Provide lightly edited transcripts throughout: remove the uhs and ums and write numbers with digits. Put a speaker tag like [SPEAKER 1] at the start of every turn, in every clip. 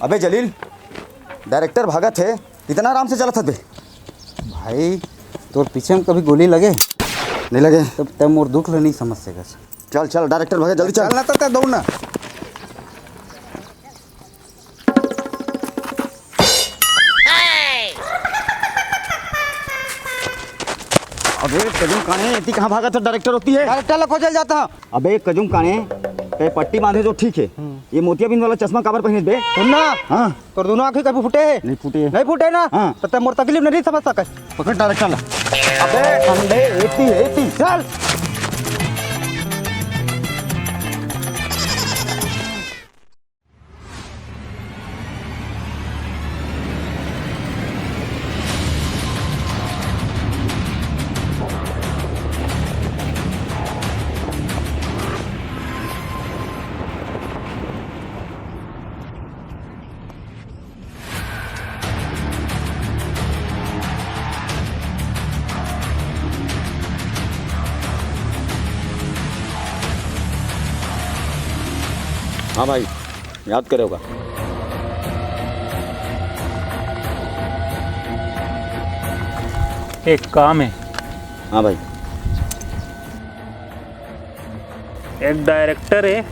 [SPEAKER 1] अबे जलील, डायरेक्टर भागा थे, इतना आराम से चला था बे।
[SPEAKER 2] भाई तोर पीछे में कभी गोली लगे
[SPEAKER 1] नहीं लगे
[SPEAKER 2] तब मोर दुख ल नहीं समझ सके।
[SPEAKER 1] चल चल डायरेक्टर भागा, जल्दी चल।
[SPEAKER 2] चलना तो दौड़ना।
[SPEAKER 1] अबे कजुम काने, इतनी कहाँ भागा था? डायरेक्टर होती है।
[SPEAKER 2] डायरेक्टर ला खोजल जाता।
[SPEAKER 1] अबे कजुम काने, ते पट्टी बांधे जो ठीक है, ये मोतियाबिंद वाला चश्मा काबर पहने बे?
[SPEAKER 2] सुनना,
[SPEAKER 1] हाँ
[SPEAKER 2] तोर दोनों आँखें कभी फूटे?
[SPEAKER 1] नहीं फूटे।
[SPEAKER 2] नहीं फूटे ना?
[SPEAKER 1] हाँ।
[SPEAKER 2] तो मोर तकलीफ नहीं समझ सके।
[SPEAKER 1] पकड़ डायरेक्टर ला।
[SPEAKER 2] अबे अंडे एती चल।
[SPEAKER 1] हाँ भाई, याद करे होगा।
[SPEAKER 3] एक काम है।
[SPEAKER 1] हाँ भाई।
[SPEAKER 3] एक डायरेक्टर है,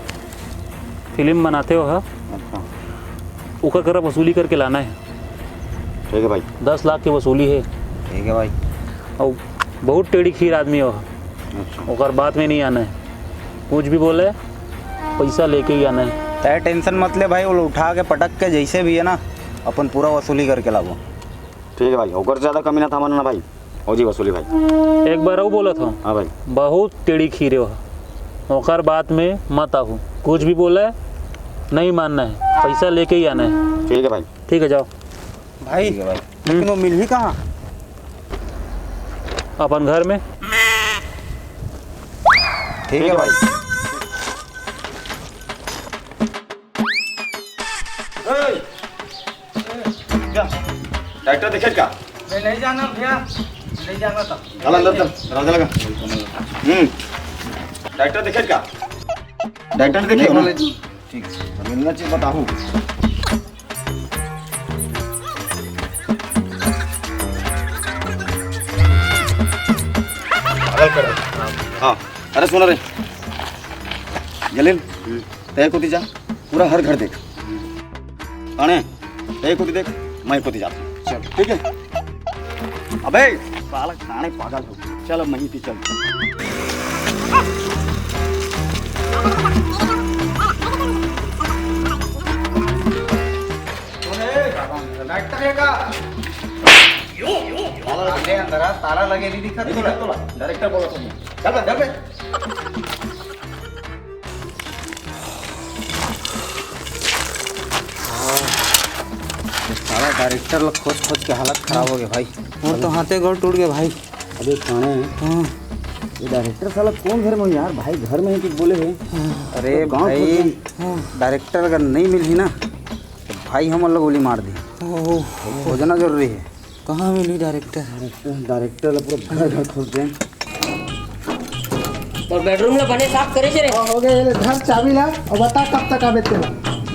[SPEAKER 3] फिल्म बनाते हो। हाँ,
[SPEAKER 1] अच्छा
[SPEAKER 3] ओकर करा वसूली करके लाना है।
[SPEAKER 1] ठीक है भाई।
[SPEAKER 3] 10 लाख की वसूली है।
[SPEAKER 2] ठीक है भाई।
[SPEAKER 3] और बहुत टेढ़ी खीर आदमी हो।
[SPEAKER 1] अच्छा
[SPEAKER 3] ओकर बात में नहीं आना है। कुछ भी बोले पैसा लेके ही आना है।
[SPEAKER 2] तय टेंशन मत ले भाई, वो उठा के पटक के जैसे भी है ना अपन पूरा वसूली करके लाओ।
[SPEAKER 1] ठीक है भाई, होकर ज़्यादा कमी ना था मानना भाई। हो जी वसूली भाई।
[SPEAKER 3] एक बार वो बोला था,
[SPEAKER 1] हाँ भाई।
[SPEAKER 3] बहुत टेढ़ी खीर हो। ओकर बात में मत आहू। कुछ भी बोले नहीं मानना है, पैसा लेके ही आना है।
[SPEAKER 1] ठीक है भाई।
[SPEAKER 3] ठीक है, जाओ
[SPEAKER 2] भाई लेकिन वो मिल ही कहाँ?
[SPEAKER 3] अपन घर में।
[SPEAKER 2] ठीक है भाई।
[SPEAKER 1] डायरेक्टर देखे क्या?
[SPEAKER 2] नहीं जाना भैया, नहीं जाना था।
[SPEAKER 1] चल अंदर चल, दरवाजा लगा। डायरेक्टर देखे क्या? डायरेक्टर देखे हो ना? ठीक है, मिलना चाहिए बताऊँ। हाँ अरे सुन रे जलील, तय को जा पूरा हर घर देख। आने तय को देख, मैं को जाता हूँ। चल ठीक है। अबे साला खाने पागल हो। चल अब मही थी चल।
[SPEAKER 2] ताला लगे नहीं दिखा।
[SPEAKER 1] डायरेक्टर बोला तुमने। चल बे।
[SPEAKER 2] सारा डायरेक्टर लोग खोज के हालत खराब हो गए भाई। और तो हाथे गोड़ टूट गए भाई।
[SPEAKER 1] अबे खाने
[SPEAKER 2] हाँ।
[SPEAKER 1] ये डायरेक्टर साला कौन घर में यार? भाई घर में ही कुछ बोले हैं।
[SPEAKER 2] अरे
[SPEAKER 1] तो गाँव
[SPEAKER 2] भाई
[SPEAKER 1] खोज
[SPEAKER 2] डायरेक्टर अगर नहीं मिली ना तो भाई हम लोग गोली मार दी। खोजना जरूरी है। कहाँ मिली डायरेक्टर?
[SPEAKER 1] डायरेक्टर पूरा घर खोज दें।
[SPEAKER 4] और बेडरूम में बने साफ करे रे।
[SPEAKER 5] हो गए ये घर चाबी ला और बता कब तक आवे तेरा।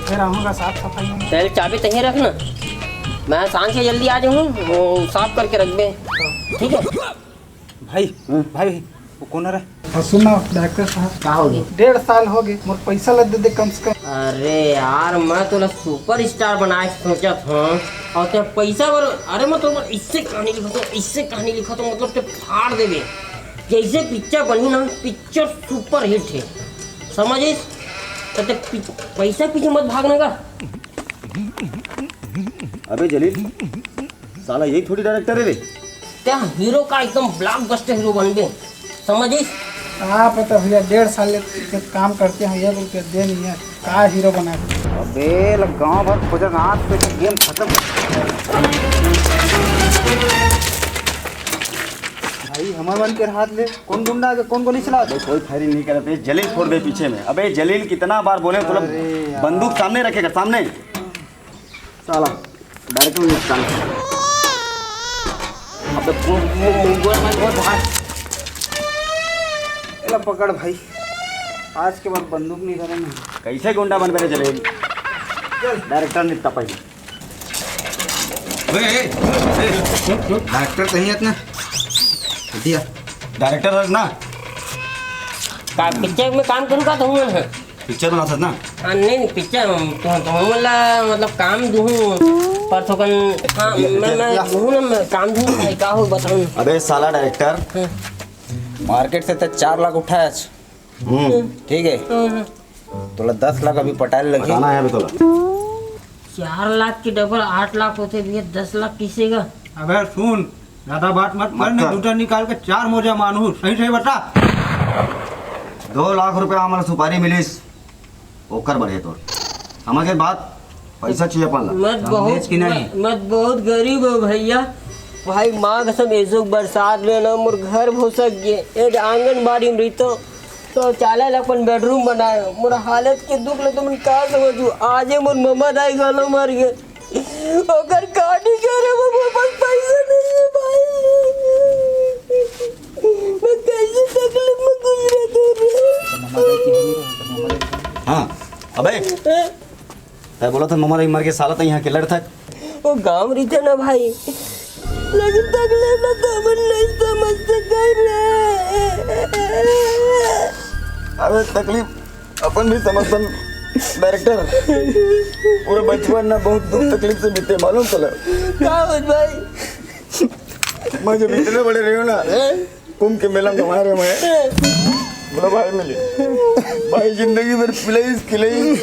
[SPEAKER 5] फिर आऊँगा साफ सफाई में।
[SPEAKER 4] पहले चाबी तहीं रखना, मैं सांझ से जल्दी आ जाऊँ, वो साफ करके रख दे। ठीक है
[SPEAKER 2] भाई। भाई वो कौन है?
[SPEAKER 5] और सुनो डॉक्टर साहब,
[SPEAKER 4] क्या हो गया?
[SPEAKER 5] 1.5 साल हो गए, मोर पैसा लग दे कम से कम।
[SPEAKER 4] अरे यार मैं तो सुपर स्टार बनाए सोचा था और ते पैसा बर। अरे मैं तो इससे कहानी लिखा तो इससे कहानी लिखा तो मतलब ते फाड़ देवे। जैसे पिक्चर बनी ना, पिक्चर सुपर हिट है, समझिस? तो ते पैसा पीछे मत भागने का।
[SPEAKER 1] अबे जलील साला यही थोड़ी डायरेक्टर है रे।
[SPEAKER 4] त्या हीरो का एकदम ब्लॉकबस्टर हीरो बन गए, समझिस?
[SPEAKER 5] हाँ पता भैया, 1.5 साल के काम करते हैं, 1 रुपया दे नहीं है, का हीरो बना के।
[SPEAKER 2] अबे गाँव भर खोजा हाथ पे तो गेम खत्म। भाई हमारे मन के हाथ ले कौन गुंडा आगे कौन गोली चला दे?
[SPEAKER 1] कोई फायरिंग नहीं कर रहे। जलील छोड़ दे पीछे में। अबे जलील कितना बार बोले तो बंदूक सामने रखेगा, सामने। साला डायरेक्टर नुकसान।
[SPEAKER 4] अबे मुंगोरा भाई बहुत भाग।
[SPEAKER 2] एला पकड़ भाई, आज के बाद बंदूक नहीं धरे ना।
[SPEAKER 1] कैसे गुंडा बन मेरे जलील? डायरेक्टर निपटा पहले।
[SPEAKER 2] डायरेक्टर कहीं है ना दिया
[SPEAKER 1] डायरेक्टर है ना,
[SPEAKER 4] का पिक्चर में काम करूँ का तो हूँ मैं।
[SPEAKER 1] पिक्चर बना था ना।
[SPEAKER 4] नहीं पिक्चर तो वाला मतलब काम दूँ पर तो कन हाँ मैं दूँ ना मैं काम दूँ भाई का हो बताऊँ।
[SPEAKER 1] अबे साला डायरेक्टर,
[SPEAKER 2] मार्केट से तो 4 लाख उठाया ठीक है, तोला 10 लाख अभी पटाल लगी।
[SPEAKER 1] बताना है अभी तोला।
[SPEAKER 4] 4 लाख की डबल 8 लाख होते भैया, 10 लाख किसे का?
[SPEAKER 5] अबे सुन, ज्यादा बात मत कर,
[SPEAKER 1] मत कर।
[SPEAKER 5] दूटा निकाल के 4 मोजा मानू, सही सही बता।
[SPEAKER 1] 2 लाख रुपया हमारा सुपारी मिलीस, ओकर बढ़े तो हमारे बात पैसा चाहिए अपन ला।
[SPEAKER 4] मत बहुत गरीब हो भैया भाई। माँ कसम ऐसो बरसात में ना मोर घर भोसक गए, एक आंगनबाड़ी में रही तो चाले अपन बेडरूम बनाए। मोर हालत के दुख ले तो मैं का समझू। आजे मोर मम्मा दाई गलो मर गए, ओकर काटी करे वो बस पैसा नहीं है भाई। मैं कैसे तकलीफ में गुजरे तो
[SPEAKER 1] हाँ अबे मैं बोला था मम्मा मर के साला था यहाँ के लड़ था।
[SPEAKER 4] वो गाँव रही थे ना भाई, लेकिन तकलीफ ना कमन नहीं समझ
[SPEAKER 1] अबे तकलीफ अपन भी समझता डायरेक्टर। पूरा बचपन ना बहुत दुख तकलीफ से बीते मालूम चला।
[SPEAKER 4] भाई
[SPEAKER 1] मैं जब इतने बड़े रहे हो ना, कुंभ के मेला में हमारे मैं बोला भाई मिले भाई जिंदगी भर पिलाई खिलाई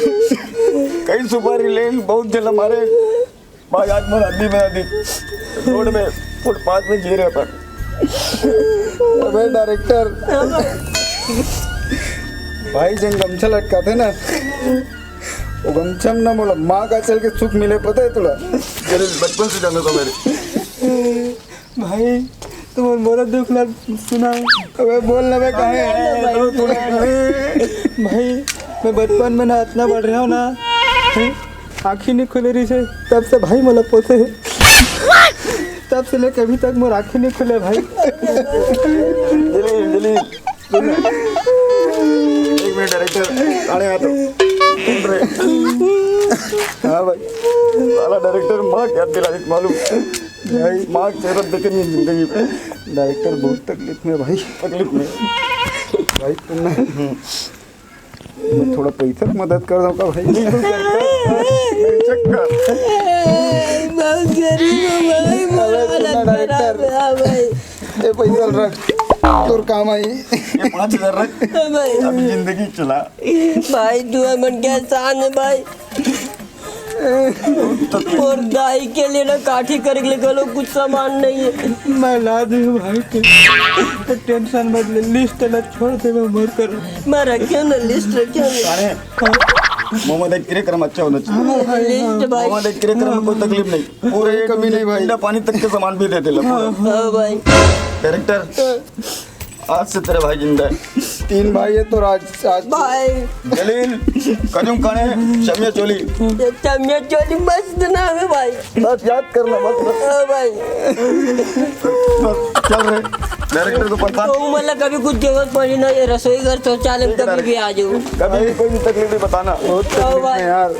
[SPEAKER 1] कई सुपारी लेन बहुत जल हमारे भाई। आज मैं आदमी में आदि रोड में फुटपाथ में जी रहे पर। अबे डायरेक्टर भाई जन गमछा लटकाते ना, वो गमछा में ना बोला माँ का चल के सुख मिले, पता है तुला? बचपन से जाना था मेरे
[SPEAKER 5] भाई तुम मोरा दुख ना सुना।
[SPEAKER 1] अबे बोल ना, मैं कहाँ
[SPEAKER 5] भाई मैं बचपन में ना इतना बढ़ रहा हूँ ना, आँखी नहीं खुले रही से तब से भाई मला पोते है, तब से लेके अभी तक मोर आँखी नहीं खुले भाई।
[SPEAKER 1] जलील सुन, एक मिनट डायरेक्टर आने आ तो सुन रहे। हाँ भाई साला डायरेक्टर माँ क्या दिला मालूम भाई, माँ चेहरा देखे नहीं जिंदगी में।
[SPEAKER 5] डायरेक्टर बहुत तकलीफ में भाई,
[SPEAKER 1] तकलीफ में
[SPEAKER 5] भाई तुम ना मैं थोड़ा पैसा मदद कर दो का भाई।
[SPEAKER 1] चक्कर
[SPEAKER 4] बहुत गरीब हो भाई, मोरा हालत खराब है भाई।
[SPEAKER 5] ये पैसा रख, तोर काम आई।
[SPEAKER 1] ये 5,000 रख,
[SPEAKER 4] भाई
[SPEAKER 1] अभी जिंदगी चला।
[SPEAKER 4] भाई तू मन के एहसान है भाई। और दाई के लिए ना काठी कर के लिए कुछ सामान नहीं है।
[SPEAKER 5] मैं ला दूँ भाई, तो टेंशन मत ले, लिस्ट ना छोड़ दे, मैं मर कर
[SPEAKER 4] मैं रखे ना लिस्ट रखे
[SPEAKER 1] अरे मोहम्मद एक किरे कर्म अच्छा होना चाहिए।
[SPEAKER 4] लिस्ट भाई।
[SPEAKER 1] मोहम्मद एक किरे कर्म में कोई तकलीफ नहीं, पूरे कमी नहीं भाई। ठंडा पानी तक के सामान भी दे दे
[SPEAKER 4] हाँ भाई।
[SPEAKER 1] डायरेक्टर आज से तेरे भाई जिंदा है।
[SPEAKER 5] 3 भाई है तो आज
[SPEAKER 4] भाई
[SPEAKER 1] जलील कजूम काने शमिया चोली
[SPEAKER 4] चमिया चोली मस्त नाम है भाई,
[SPEAKER 1] बस याद करना बस।
[SPEAKER 4] हाँ भाई।
[SPEAKER 1] चल रहे डायरेक्टर को पता
[SPEAKER 4] तो मतलब कभी कुछ जरूरत पड़ी ना, ये रसोई घर शौचालय में कभी भी आ जाओ।
[SPEAKER 1] कभी भी कोई भी तकलीफ नहीं बताना।
[SPEAKER 4] हाँ भाई।
[SPEAKER 5] यार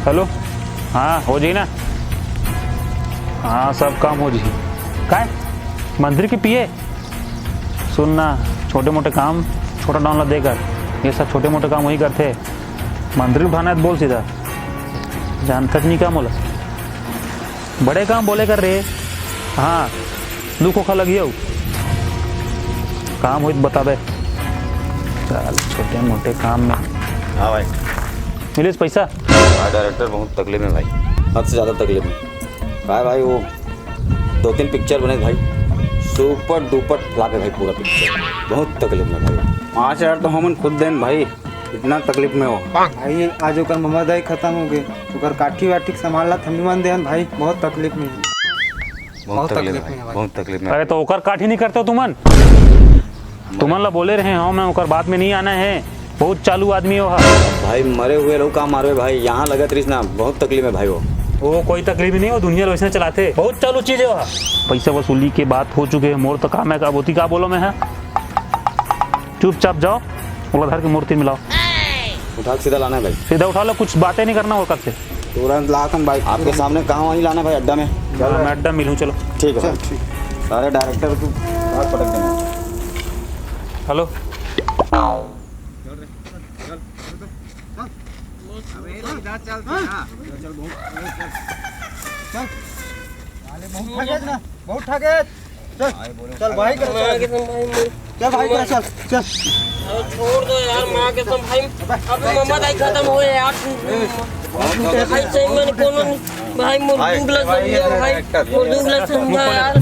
[SPEAKER 3] हेलो, हाँ हो जी ना, हाँ सब काम हो जी। का मंदिर के पिए सुनना, छोटे मोटे काम छोटा डाउनलोड देकर ये सब छोटे मोटे काम वही करते। मंदिर उठाना है तो बोल सीधा, जानता नहीं काम बोला, बड़े काम बोले कर रहे। हाँ दुख खोखा लगी हो काम हो तो बताबे। चल छोटे मोटे काम में
[SPEAKER 1] हाँ भाई
[SPEAKER 3] मिले पैसा।
[SPEAKER 1] हाँ डायरेक्टर बहुत तकलीफ में भाई, हद से ज़्यादा तकलीफ में भाई। वो 2-3 पिक्चर बने भाई, सुपर डुपर फ्लॉप है भाई पूरा पिक्चर, बहुत तकलीफ में भाई।
[SPEAKER 2] 5 यार तो हम खुद देन भाई, इतना तकलीफ में हो
[SPEAKER 5] भाई आज ओकर मम्मा दाई खत्म हो गए, ओकर काठी वाठी संभाल ला थमी मन देन भाई, बहुत तकलीफ में है।
[SPEAKER 1] बहुत तकलीफ में बहुत तकलीफ में।
[SPEAKER 3] अरे तो ओकर काठी नहीं करते हो तुमन ला बोले रहे हाँ मैं ओकर बात में नहीं आना है, बहुत चालू आदमी हो।
[SPEAKER 1] भाई मरे हुए लोग काम मारवे भाई, यहाँ लगत रही ना, बहुत तकलीफ है भाई।
[SPEAKER 3] वो कोई तकलीफ नहीं हो, दुनिया वैसे चलाते, बहुत चालू चीज है। पैसा वसूली के बात हो चुके हैं, मोर तो काम है का बोती का बोलो मैं है। चुपचाप जाओ, मुलाधार की मूर्ति मिलाओ,
[SPEAKER 1] उठा के सीधा लाना है भाई,
[SPEAKER 3] सीधा उठा लो, कुछ बातें नहीं करना होकर से।
[SPEAKER 2] तुरंत लाकर बाइक
[SPEAKER 1] आपके सामने कहाँ वहीं लाना है भाई, अड्डा में।
[SPEAKER 3] मैं अड्डा मिलूँ, चलो
[SPEAKER 1] ठीक है भाई। सारे डायरेक्टर को हाथ पटक देना।
[SPEAKER 3] हेलो,
[SPEAKER 5] बहुत ठगे चल भाई कर
[SPEAKER 4] माँ के तुम भाई
[SPEAKER 5] चल भाई कर चल चल
[SPEAKER 4] छोड़ दो यार, माँ के तुम भाई अब मम्मा दाई खत्म हो यार। भाई सही में कोनो भाई मुर्दू ग्लास समझो भाई, मुर्दू ग्लास समझो यार,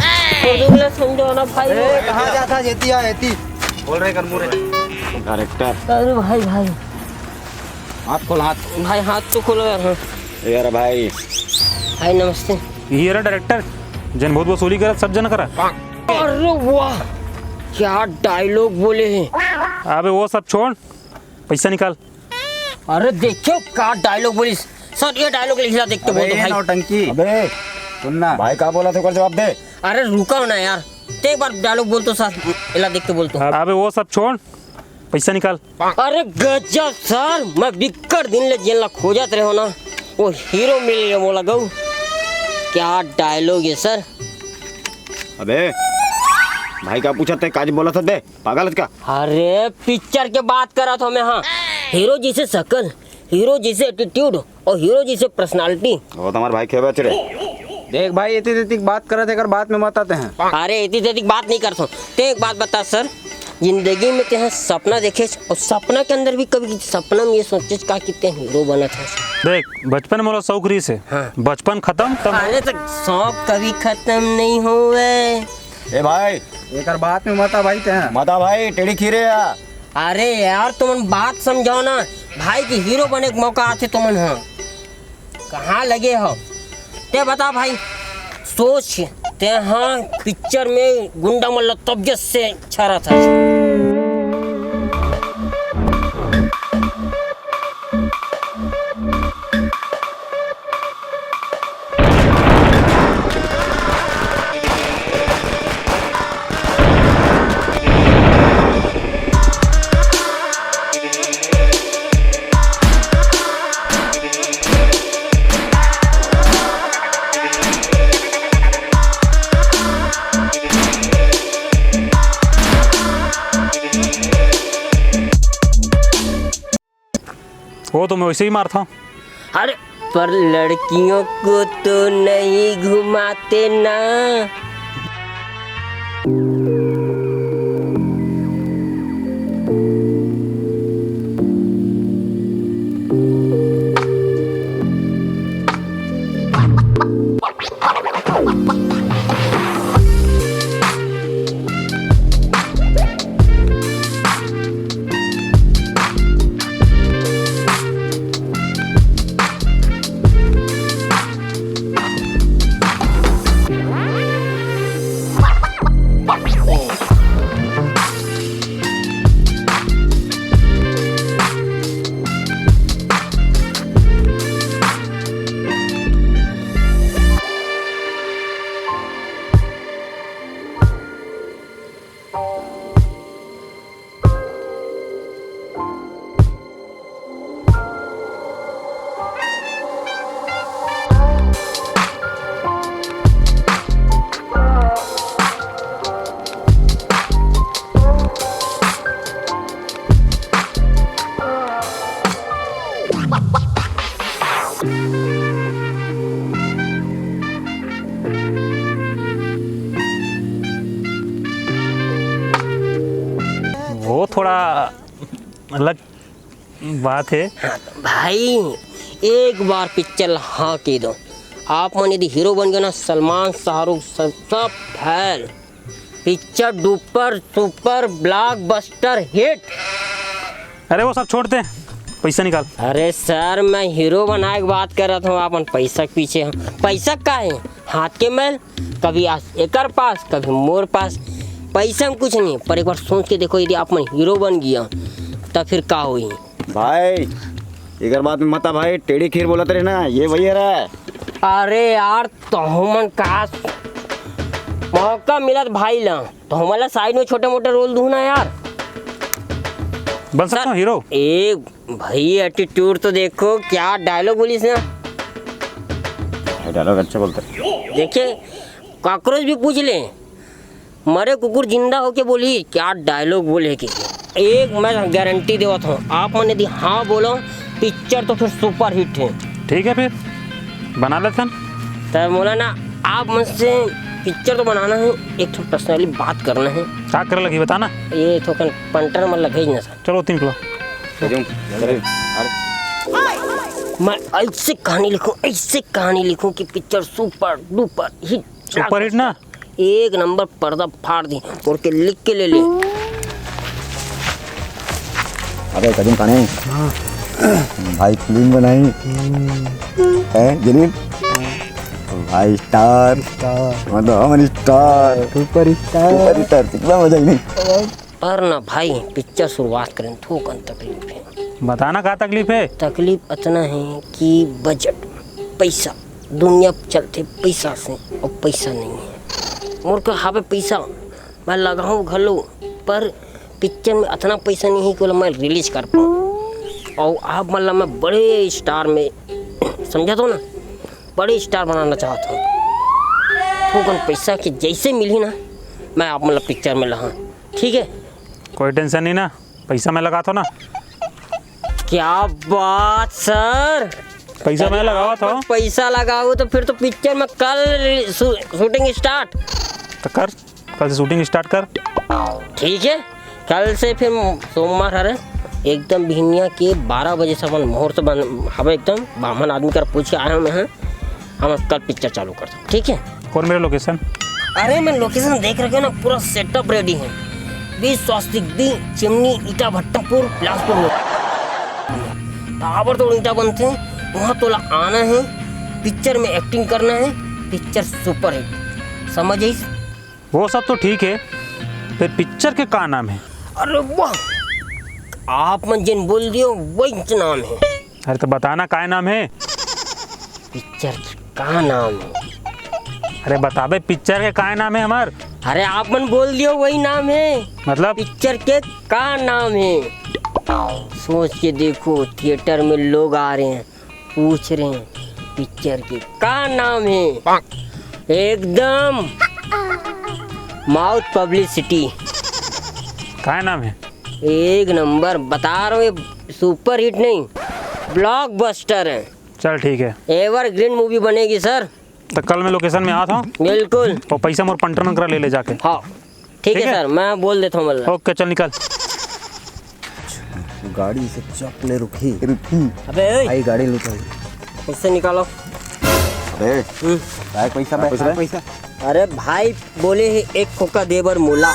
[SPEAKER 4] मुर्दू ग्लास समझो ना भाई।
[SPEAKER 5] कहाँ जाता जेती आ एती
[SPEAKER 2] बोल रहे कर मुरे
[SPEAKER 1] डायरेक्टर
[SPEAKER 4] अरे भाई भाई
[SPEAKER 2] हाथ खोल हाथ।
[SPEAKER 4] भाई हाथ तो खोलो यार।
[SPEAKER 1] यार भाई
[SPEAKER 4] भाई नमस्ते।
[SPEAKER 3] ये रहा डायरेक्टर, जन बहुत वसूली करा, सब जन करा।
[SPEAKER 4] अरे वाह, क्या डायलॉग बोले हैं।
[SPEAKER 3] अबे वो सब छोड़, पैसा निकाल।
[SPEAKER 4] अरे देखो क्या डायलॉग बोली सर, ये डायलॉग लिखा देखते बोल दो भाई।
[SPEAKER 2] नौटंकी
[SPEAKER 1] अबे
[SPEAKER 2] सुनना
[SPEAKER 1] भाई का बोला था, कर जवाब दे।
[SPEAKER 4] अरे रुका ना यार, ते एक बार डायलॉग बोल तो सर, इला देखते बोल तो।
[SPEAKER 3] अबे वो सब छोड़, पैसा निकाल।
[SPEAKER 4] अरे गजब सर, मैं बिक्कर दिन ले जेल खोजत रहे हो ना, वो हीरो मिल गया बोला गऊ। क्या डायलॉग है सर।
[SPEAKER 1] अबे भाई का पूछा थे, काज बोला था बे, पागल है क्या?
[SPEAKER 4] अरे पिक्चर के बात करा था मैं। हाँ, हीरो जैसे शकल, हीरो जैसे एटीट्यूड और हीरो जैसे पर्सनालिटी।
[SPEAKER 1] वो तो हमारे भाई खेबे चले।
[SPEAKER 2] देख भाई इतनी इतनी बात कर रहे थे, कर बात में बताते हैं।
[SPEAKER 4] अरे इतनी देरी बात नहीं करता हूँ, ते एक बात बता सर, जिंदगी में ते सपना देखे और सपना के अंदर भी कभी सपना में ये सोचे का कितने हीरो बना था।
[SPEAKER 3] देख बचपन में शौक रही से,
[SPEAKER 4] हाँ।
[SPEAKER 3] बचपन खत्म तब।
[SPEAKER 4] अरे तो शौक कभी खत्म नहीं हुए।
[SPEAKER 1] ए भाई
[SPEAKER 2] एक बात में मता भाई ते हैं।
[SPEAKER 1] माता भाई टेढ़ी खीरे या।
[SPEAKER 4] अरे यार तुम बात समझाओ ना, भाई की हीरो बने का मौका आते तुम। हाँ कहाँ लगे हो ते बता भाई, सोच ते। हाँ पिक्चर में गुंडा मल्ला तबियत से अच्छा रहा था।
[SPEAKER 3] वो तो मैं वैसे ही मारता हूँ।
[SPEAKER 4] अरे पर लड़कियों को तो नहीं घुमाते ना।
[SPEAKER 3] वो थोड़ा अलग बात है।
[SPEAKER 4] भाई एक बार पिक्चर हाँ की दो, आप मन यदि हीरो बन गए ना, सलमान शाहरुख सब फैल। Picture duper super blockbuster hit.
[SPEAKER 3] अरे वो सब छोड़ते हैं, पैसा निकाल।
[SPEAKER 4] अरे सर मैं हीरो बनाए की बात कर रहा था, अपन पैसा के पीछे हैं। पैसा का है हाथ के मैल, कभी एकर पास कभी मोर पास। पैसा में कुछ नहीं, पर एक बार सोच के देखो, यदि आप मन हीरो बन गया तब फिर का हुई?
[SPEAKER 1] भाई इधर बात में मता भाई, टेढ़ी खीर बोलत रहे ना, ये वही है।
[SPEAKER 4] अरे यार तो हमन का मौका मिलत भाई ला तो हमारा साइड में छोटे मोटे रोल दूँ ना यार।
[SPEAKER 3] बन सकता हूँ हीरो।
[SPEAKER 4] एक भाई एटीट्यूड तो देखो, क्या डायलॉग बोली इसने।
[SPEAKER 1] डायलॉग अच्छा बोलते।
[SPEAKER 4] देखिए कॉकरोच भी पूछ ले, मरे कुकुर जिंदा होके बोली क्या डायलॉग बोले कि एक मैं गारंटी देवत हूँ, आप मैंने दी हाँ बोलो पिक्चर तो फिर सुपर हिट है।
[SPEAKER 3] ठीक है फिर बना लेते हैं।
[SPEAKER 4] तो बोला ना आप मुझसे पिक्चर तो बनाना है, एक तो पर्सनली बात करना है।
[SPEAKER 3] क्या कर लगी बताना।
[SPEAKER 4] ये तो पंटर मतलब भेजना सर।
[SPEAKER 3] चलो 3 किलो।
[SPEAKER 4] मैं ऐसे कहानी लिखूं कि picture super duper hit.
[SPEAKER 3] Super hit ना,
[SPEAKER 4] एक नंबर पर्दा फाड़ दी और के लिख के ले ले।
[SPEAKER 1] अबे कदम काने भाई फिल्म बनाई है जलील भाई, स्टार मतलब हम स्टार सुपर स्टार कितना मजा ही नहीं।
[SPEAKER 4] पर ना भाई पिक्चर शुरुआत करें थोकन तकलीफ है।
[SPEAKER 3] बताना क्या तकलीफ है।
[SPEAKER 4] तकलीफ इतना है कि बजट पैसा, दुनिया चलते पैसा से और पैसा नहीं है। मोर को हाँ पे पैसा मैं लगाऊँ घलो, पर पिक्चर में इतना पैसा नहीं है कि मैं रिलीज कर पाऊँ। और आप मतलब मैं बड़े स्टार में समझा तो ना, बड़े स्टार बनाना चाहता हूँ। थोकन पैसा कि जैसे मिली ना मैं आप मतलब पिक्चर में लगा। ठीक है
[SPEAKER 3] कोई टेंशन नहीं ना, पैसा मैं लगाता हूँ ना।
[SPEAKER 4] क्या बात सर,
[SPEAKER 3] पैसा मैं लगावा था।
[SPEAKER 4] पैसा लगाओ तो फिर तो पिक्चर में कल शूटिंग स्टार्ट
[SPEAKER 3] तो कर, कल से शूटिंग स्टार्ट कर।
[SPEAKER 4] ठीक है कल से फिर सोमवार है एकदम भिनिया के 12 बजे से अपन मुहूर्त बन हमें एकदम ब्राह्मण आदमी कर पूछ के आया मैं, हम कल पिक्चर चालू करते हैं। ठीक है
[SPEAKER 3] कौन मेरा लोकेशन?
[SPEAKER 4] अरे मैं लोकेशन देख रखे ना, पूरा सेटअप रेडी है। 20 स्वास्तिक दी चिमनी ईटा भट्टापुर बिलासपुर ताबड़ तोड़ ईटा बनते हैं, वहाँ तोला आना है, पिक्चर में एक्टिंग करना है, पिक्चर सुपर हिट समझ आई।
[SPEAKER 3] वो सब तो ठीक है, फिर पिक्चर के का नाम है?
[SPEAKER 4] अरे वाह आप मन जिन बोल दियो वही नाम है।
[SPEAKER 3] अरे तो बताना क्या नाम है।
[SPEAKER 4] पिक्चर का नाम है।
[SPEAKER 3] अरे बता बे पिक्चर के का नाम है हमार।
[SPEAKER 4] अरे आप मन बोल दियो वही नाम है,
[SPEAKER 3] मतलब
[SPEAKER 4] पिक्चर के का नाम है। सोच के देखो थिएटर में लोग आ रहे हैं पूछ रहे हैं पिक्चर के का नाम है। एकदम माउथ पब्लिसिटी
[SPEAKER 3] क्या नाम है?
[SPEAKER 4] एक नंबर बता रहा हूँ, सुपर हिट नहीं ब्लॉकबस्टर है।
[SPEAKER 3] चल ठीक है,
[SPEAKER 4] एवरग्रीन मूवी बनेगी सर।
[SPEAKER 3] तो कल मैं लोकेशन में आता हूँ
[SPEAKER 4] बिल्कुल।
[SPEAKER 3] और पैसा मोर पंटर में करा ले जाके।
[SPEAKER 4] हाँ ठीक है सर, मैं बोल देता हूँ मतलब।
[SPEAKER 3] ओके चल निकल।
[SPEAKER 2] गाड़ी से चपले रुकी
[SPEAKER 4] अबे ओए,
[SPEAKER 2] भाई, गाड़ी लुटाई।
[SPEAKER 4] पैसे निकालो।
[SPEAKER 1] अरे
[SPEAKER 2] भाई पैसा पैसा।
[SPEAKER 4] अरे भाई बोले ही एक खोका देवर मूला,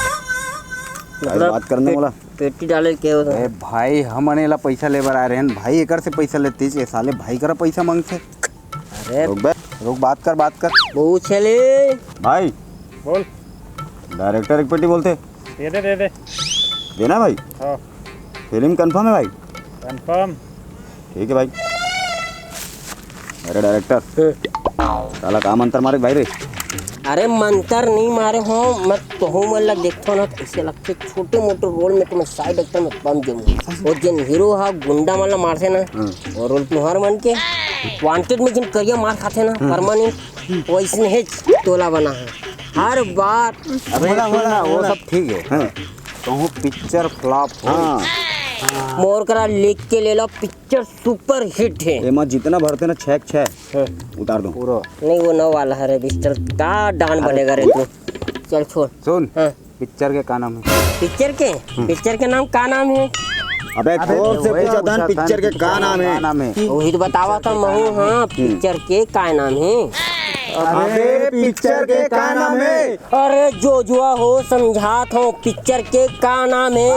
[SPEAKER 1] बात करने वाला
[SPEAKER 4] पेटी डाले के हो।
[SPEAKER 2] अरे भाई हम अनेला पैसा लेबर आ रहे हैं भाई, एकर से पैसा लेते हैं साले भाई करा पैसा मांगते।
[SPEAKER 4] अरे
[SPEAKER 2] रुक बात कर।
[SPEAKER 4] पूछ ले
[SPEAKER 1] भाई,
[SPEAKER 3] बोल।
[SPEAKER 1] डायरेक्टर एक पेटी बोलते
[SPEAKER 3] दे
[SPEAKER 1] देना भाई।
[SPEAKER 3] हाँ
[SPEAKER 1] फिल्म कंफर्म है भाई?
[SPEAKER 3] कंफर्म।
[SPEAKER 1] ठीक है भाई। अरे डायरेक्टर साला काम अंतर मारे भाई रे।
[SPEAKER 4] अरे मंतर नहीं मारे हो, मैं तो हूँ मतलब देखता हूँ ना तो ऐसे लगते छोटे मोटे रोल में तो मैं साइड एक्टर में बम जाऊँगा। और जिन हीरो हा गुंडा वाला मारते ना और रोल तुहार मन के वांटेड में जिन करिया मार खाते ना परमानेंट, वैसे ही तोला बना है हर बार।
[SPEAKER 2] वो सब ठीक है, कहूँ पिक्चर फ्लॉप हो
[SPEAKER 4] मोर करा लिख के ले लो, पिक्चर सुपर हिट है।
[SPEAKER 1] एमा जितना भरते ना 6 उतार दो
[SPEAKER 2] पूरा।
[SPEAKER 4] नहीं वो नौ वाला है रे बिस्तर का डांड बनेगा रे तू। चल छोड़।
[SPEAKER 2] सुन
[SPEAKER 4] हाँ।
[SPEAKER 2] पिक्चर के का नाम है?
[SPEAKER 4] पिक्चर के नाम का नाम है?
[SPEAKER 1] अबे जोर से पूछा था पिक्चर के का नाम है?
[SPEAKER 4] वही तो बतावा था महू। हाँ पिक्चर के का नाम है?
[SPEAKER 1] अबे पिक्चर के का नाम है?
[SPEAKER 4] अरे जो जुआ हो समझात हो, पिक्चर के का नाम है?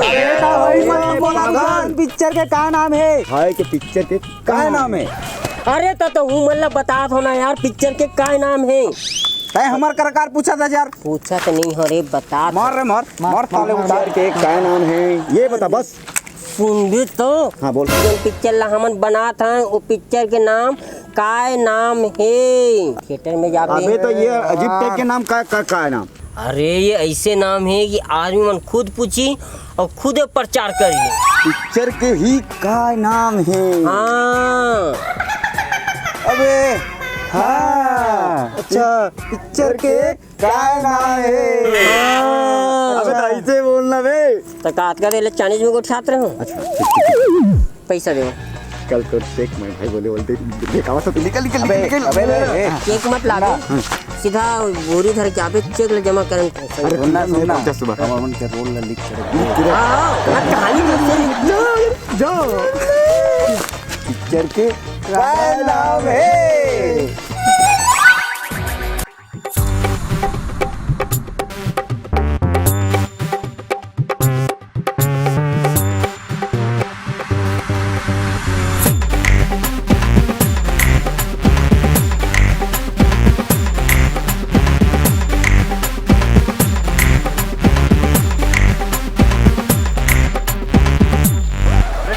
[SPEAKER 2] पिक्चर के का नाम है?
[SPEAKER 1] हाय के पिक्चर के का नाम है?
[SPEAKER 4] अरे तो हूँ मतलब बता हो ना यार, पिक्चर के का नाम है?
[SPEAKER 2] तय हमार करकार पूछा था यार।
[SPEAKER 4] पूछा तो नहीं हो रे, बता।
[SPEAKER 2] मार साले
[SPEAKER 1] पिक्चर के का नाम है ये बता बस।
[SPEAKER 4] सुन भी तो।
[SPEAKER 1] हाँ बोल।
[SPEAKER 4] जो पिक्चर ला हमन बना था वो पिक्चर के नाम काय नाम है थिएटर में जाके।
[SPEAKER 1] अबे तो ये अजीब टाइप के नाम का है नाम।
[SPEAKER 4] अरे ये ऐसे नाम है कि आदमी मन खुद पूछी और खुद प्रचार करी।
[SPEAKER 1] पिक्चर के ही का नाम है।
[SPEAKER 4] हाँ
[SPEAKER 1] अबे हाँ अच्छा पिक्चर के का नाम है। अबे तो ऐसे बोलना बे।
[SPEAKER 4] तो काट का दे चाइनीज में को छात्र हूँ। पैसा दे
[SPEAKER 1] कल तो देख मैं भाई बोलते देखा तो निकल
[SPEAKER 4] चेक मत लागे सीधा बोरी धर के आवे चेक ले जमा करन।
[SPEAKER 1] अरे सुनना सुबह गवर्नमेंट के रोल लिख कर
[SPEAKER 4] हाँ कहानी में
[SPEAKER 1] जाओ पिक्चर के का नाम है।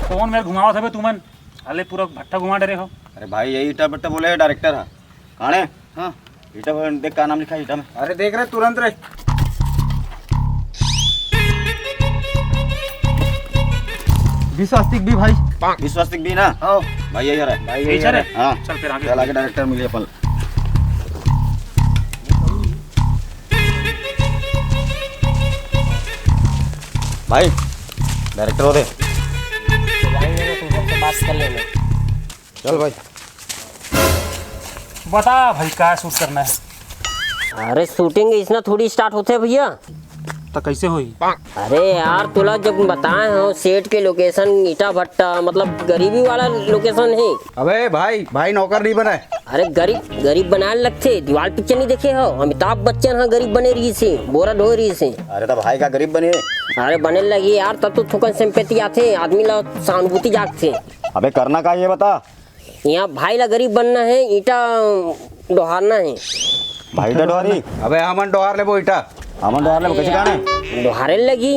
[SPEAKER 3] कौन मेरे घुमावा था बे तुमन अले पूरा भट्टा घुमा डरे हो।
[SPEAKER 1] अरे भाई यही ईटा बट्टा बोले है डायरेक्टर है काने। हाँ ईटा देख का नाम लिखा है ईटा में।
[SPEAKER 2] अरे देख रहे तुरंत रे।
[SPEAKER 5] विश्वास्तिक भी भाई।
[SPEAKER 1] विश्वासिक भी ना। हाँ भाई यही है भाई
[SPEAKER 3] यही है।
[SPEAKER 1] हाँ
[SPEAKER 3] चल फिर आगे।
[SPEAKER 1] चल आगे डायरेक्टर मिले अपन। भाई डायरेक्टर हो दे।
[SPEAKER 4] बात कर लेना।
[SPEAKER 1] चल भाई
[SPEAKER 3] बता भाई क्या शूट करना है।
[SPEAKER 4] अरे शूटिंग इसना थोड़ी स्टार्ट होते है भैया।
[SPEAKER 3] तो कैसे हुई।
[SPEAKER 4] अरे यार तुला जब बताए हो सेट के लोकेशन ईटा भट्टा मतलब गरीबी वाला लोकेशन है।
[SPEAKER 2] अबे भाई नौकर नहीं बना है।
[SPEAKER 4] अरे गरीब बनाए लगते दीवार पिक्चर नहीं देखे हो अमिताभ बच्चन हाँ गरीब बने रही से बोरा ढो रही से।
[SPEAKER 1] अरे तो भाई का गरीब बने।
[SPEAKER 4] अरे बने लगी यार तब तो थोकन सिंपैथी आते आदमी ला सहानुभूति जागते।
[SPEAKER 1] अबे करना का ये बता।
[SPEAKER 4] यहाँ भाई ला गरीब बनना है ईटा डोहारना है।
[SPEAKER 1] भाई डोहारी
[SPEAKER 2] अबे हमन डोहार ले वो ईटा।
[SPEAKER 1] हमन डोहार ले कैसे गाने
[SPEAKER 4] डोहारे लगी।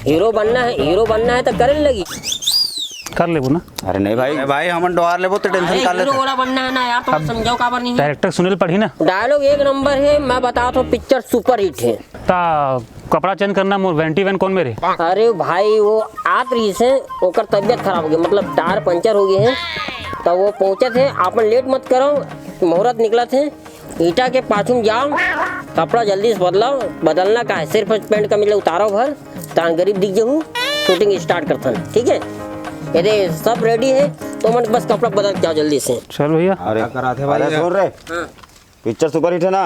[SPEAKER 4] हीरो बनना है तो करे लगी।
[SPEAKER 3] कर ले वो ना।
[SPEAKER 1] अरे नहीं भाई
[SPEAKER 2] भाई हमन डोहार ले वो तो टेंशन कर
[SPEAKER 4] हीरो
[SPEAKER 2] लेते।
[SPEAKER 4] वाला बनना है ना यार तो समझाओ काबर नहीं है।
[SPEAKER 3] डायरेक्टर सुनील पढ़ी ना।
[SPEAKER 4] डायलॉग एक नंबर है मैं बताता हूँ पिक्चर सुपर हिट है।
[SPEAKER 3] ता कपड़ा चेंज करना मोर वेंटी वैन कौन मेरे।
[SPEAKER 4] अरे भाई वो आत रही से ओकर तबियत खराब हो गई मतलब टायर पंचर हो गए हैं तो वो पहुंचे थे आपन लेट मत करो मुहूर्त निकला थे ईटा के पाछू जाओ कपड़ा जल्दी से बदलाओ बदलना का है सिर्फ पेंट का मिले उतारो भर तान गरीब दिख जाऊँ शूटिंग स्टार्ट करता है ठीक है। यदि सब रेडी है तो मन बस कपड़ा बदल के जाओ जल्दी से।
[SPEAKER 3] चल भैया।
[SPEAKER 1] अरे
[SPEAKER 2] कराते भाई
[SPEAKER 1] अरे सुन रहे पिक्चर सुपर हिट है ना।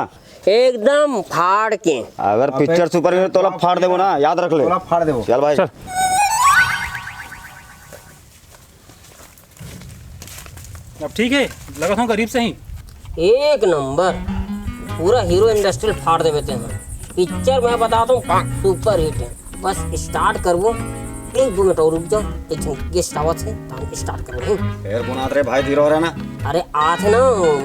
[SPEAKER 4] एकदम फाड़ के।
[SPEAKER 1] अगर पिक्चर सुपर हिट तो फाड़ देवो ना याद रख ले।
[SPEAKER 2] थोड़ा फाड़ दे वो।
[SPEAKER 1] चल भाई
[SPEAKER 3] चल। अब ठीक है लगा था गरीब से ही।
[SPEAKER 4] एक नंबर पूरा हीरो इंडस्ट्रियल फाड़ दे देते हैं पिक्चर मैं बताता हूँ सुपर हिट है। बस स्टार्ट कर वो 1-2 मिनट और रुक जाओ एक गेस्ट आवत है तो स्टार्ट करो।
[SPEAKER 1] फिर बुनात रे भाई धीरे हो रहा है ना।
[SPEAKER 4] अरे आठ ना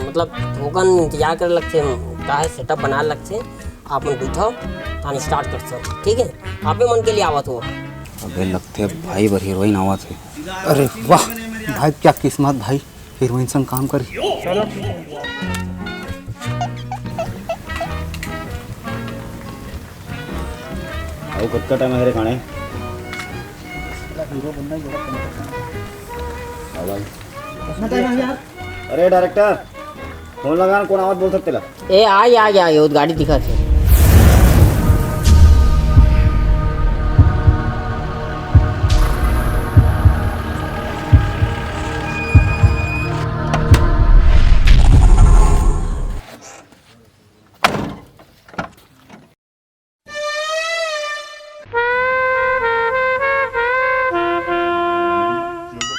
[SPEAKER 4] मतलब थोकन इंतजार कर लगते हैं का है सेटअप बना लगते आप मन बैठो तो स्टार्ट कर सकते ठीक है। आपे मन के लिए आवत हो।
[SPEAKER 2] अबे लगते भाई बर हीरोइन आवा थे।
[SPEAKER 5] अरे वाह भाई क्या किस्मत भाई हीरोइन संग काम करी।
[SPEAKER 1] आओ कटका टाइम है रे खाने। आओ भाई अरे डायरेक्टर फोन लगा कौन आवाज बोल सकते ला।
[SPEAKER 4] ए आ गया गाड़ी दिखा थे।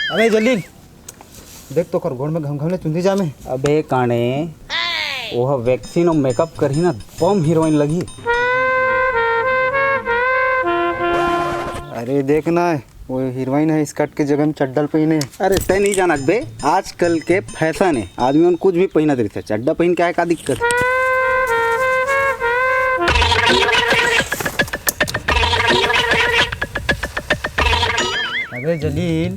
[SPEAKER 5] अरे जल्दी देख तो कर गोड़ में घम घमले चुंदी जामे।
[SPEAKER 2] अबे काने वह वैक्सीन और मेकअप करी ना बम हीरोइन लगी।
[SPEAKER 5] अरे देखना वो हीरोइन है स्कर्ट के जगह में चड्डल पहने।
[SPEAKER 2] अरे तय नहीं जानत बे आजकल के फैशन है आदमी कुछ भी पहना देते चड्डा पहन के आए का दिक्कत।
[SPEAKER 5] अबे जलील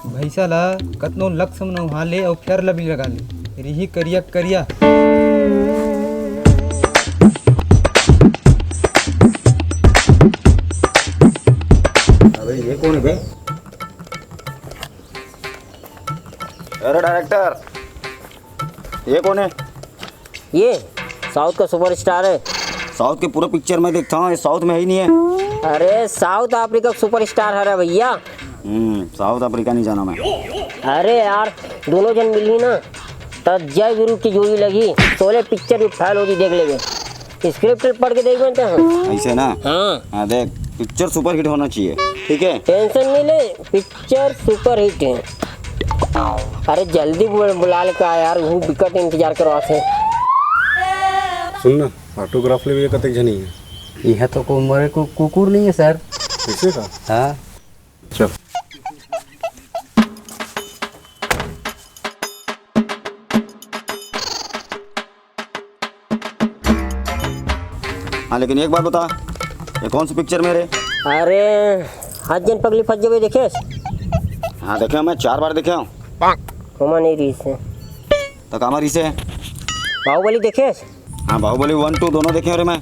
[SPEAKER 5] भैसा ला कतनो लक्ष्य में वहाँ ले और फिर लबी लगा ले रिही करिया करिया
[SPEAKER 1] अबे ये कौन है बे? अरे डायरेक्टर, ये कौन है?
[SPEAKER 4] ये साउथ का सुपरस्टार है।
[SPEAKER 1] साउथ के पूरा पिक्चर में देखता हूँ, ये साउथ में ही नहीं है।
[SPEAKER 4] अरे साउथ अफ्रीका का सुपरस्टार है रे भैया।
[SPEAKER 1] साउथ अफ्रीका नहीं जाना मैं।
[SPEAKER 4] अरे यार दोनों जन मिली ना तब जय गुरु की जोड़ी लगी, तोले पिक्चर भी फैल होगी, देख लेंगे। स्क्रिप्ट पढ़ के देख बनते हैं
[SPEAKER 1] ऐसे ना?
[SPEAKER 4] हाँ
[SPEAKER 1] हाँ देख, पिक्चर सुपर हिट होना चाहिए, ठीक है?
[SPEAKER 4] टेंशन नहीं ले, पिक्चर सुपर हिट है। अरे जल्दी बुला ले का यार, वो विकट इंतजार करवा से।
[SPEAKER 6] सुनना ऑटोग्राफ ले भी कतक जनी है।
[SPEAKER 2] यह तो को मरे को कुकुर नहीं है सर।
[SPEAKER 6] कैसे का?
[SPEAKER 2] हाँ
[SPEAKER 6] चल
[SPEAKER 1] हाँ लेकिन एक बात बता, ये कौन सी पिक्चर मेरे?
[SPEAKER 4] अरे हाथ जन पगली फंस जावे देखे।
[SPEAKER 1] हाँ देखे, मैं 4 बार देखे हूँ।
[SPEAKER 4] हुमा नहीं रही से
[SPEAKER 1] तो हमारी से
[SPEAKER 4] बाहुबली देखे।
[SPEAKER 1] हाँ बाहुबली 1 2 दोनों देखे। अरे मैं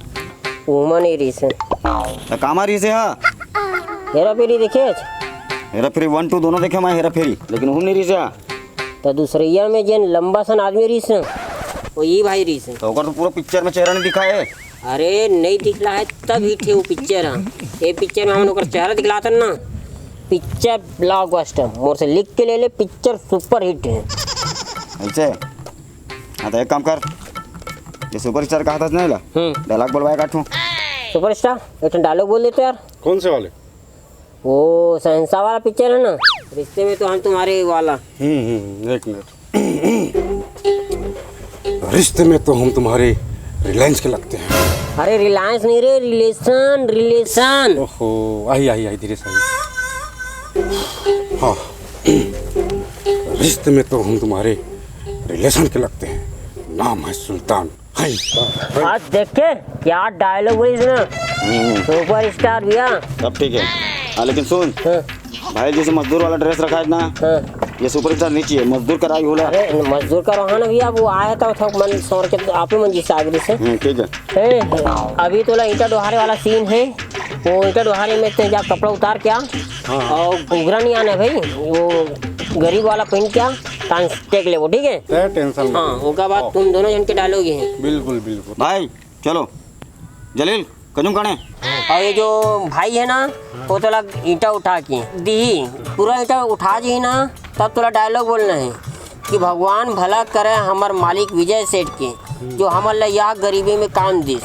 [SPEAKER 4] हुमा नहीं रही से
[SPEAKER 1] तो हमारी से। हाँ
[SPEAKER 4] हेरा फेरी देखे।
[SPEAKER 1] हेरा फेरी 1 2 दोनों देखे मैं, हेरा फेरी, लेकिन हूँ नहीं रही से।
[SPEAKER 4] तो दूसरिया में जन लंबा सन आदमी रही से वो ये भाई रही से।
[SPEAKER 1] तो तो पूरा पिक्चर में चेहरा नहीं दिखा है।
[SPEAKER 4] अरे नहीं दिखला है तब हिट है वो पिक्चर। ये पिक्चर में हम लोग चेहरा दिखलाते ना, पिक्चर ब्लॉकबस्टर। मोर से लिख के ले ले, पिक्चर सुपर हिट है।
[SPEAKER 1] ऐसे? हाँ तो एक काम कर, ये सुपर स्टार कहा था नहीं ला, डायलॉग बोलवाया काटूँ।
[SPEAKER 4] सुपरस्टार एक डायलॉग बोल देते यार।
[SPEAKER 6] कौन से वाले?
[SPEAKER 4] वो शहंशाह वाला पिक्चर है ना, रिश्ते में तो हम तुम्हारे वाला।
[SPEAKER 6] एक मिनट। रिश्ते में तो हम तुम्हारे रिलायंस के लगते हैं।
[SPEAKER 4] अरे रिलायंस नहीं रे, रिलेशन रिलेशन।
[SPEAKER 6] ओहो आई धीरे से हाँ। रिश्ते में तो हम तुम्हारे रिलेशन के लगते हैं, नाम है सुल्तान।
[SPEAKER 4] आज देखे क्या डायलॉग बोली इसने, सुपर स्टार भैया।
[SPEAKER 1] सब ठीक है। हाँ लेकिन सुन भाई, जैसे मजदूर वाला ड्रेस रखा है ना, ये सुपर स्टार नहीं चाहिए, मजदूर का राग होला।
[SPEAKER 4] अरे मजदूर का रहा ना भैया, वो आया था मन सौर के आप ही मंजी सागरी से।
[SPEAKER 1] ठीक है।
[SPEAKER 4] अभी तो ईटा डोहारे वाला सीन है, वो ईटा डोहारे में जा कपड़ा उतार क्या और घुघरा नहीं आना भाई, वो गरीब वाला पहन क्या टेक ले वो, ठीक है?
[SPEAKER 6] टेंशन
[SPEAKER 4] हाँ उसका बाद तुम दोनों जन के डायलॉग हैं।
[SPEAKER 6] बिल्कुल बिल्कुल
[SPEAKER 1] भाई चलो जलील कजूम काने।
[SPEAKER 4] और ये जो भाई है ना, वो तो लग ईंटा उठा के दी, पूरा ईंटा उठा जी ना, तब थोड़ा डायलॉग बोलना है कि भगवान भला करे हमार मालिक विजय सेठ के, जो हमारे यह गरीबी में काम दिस,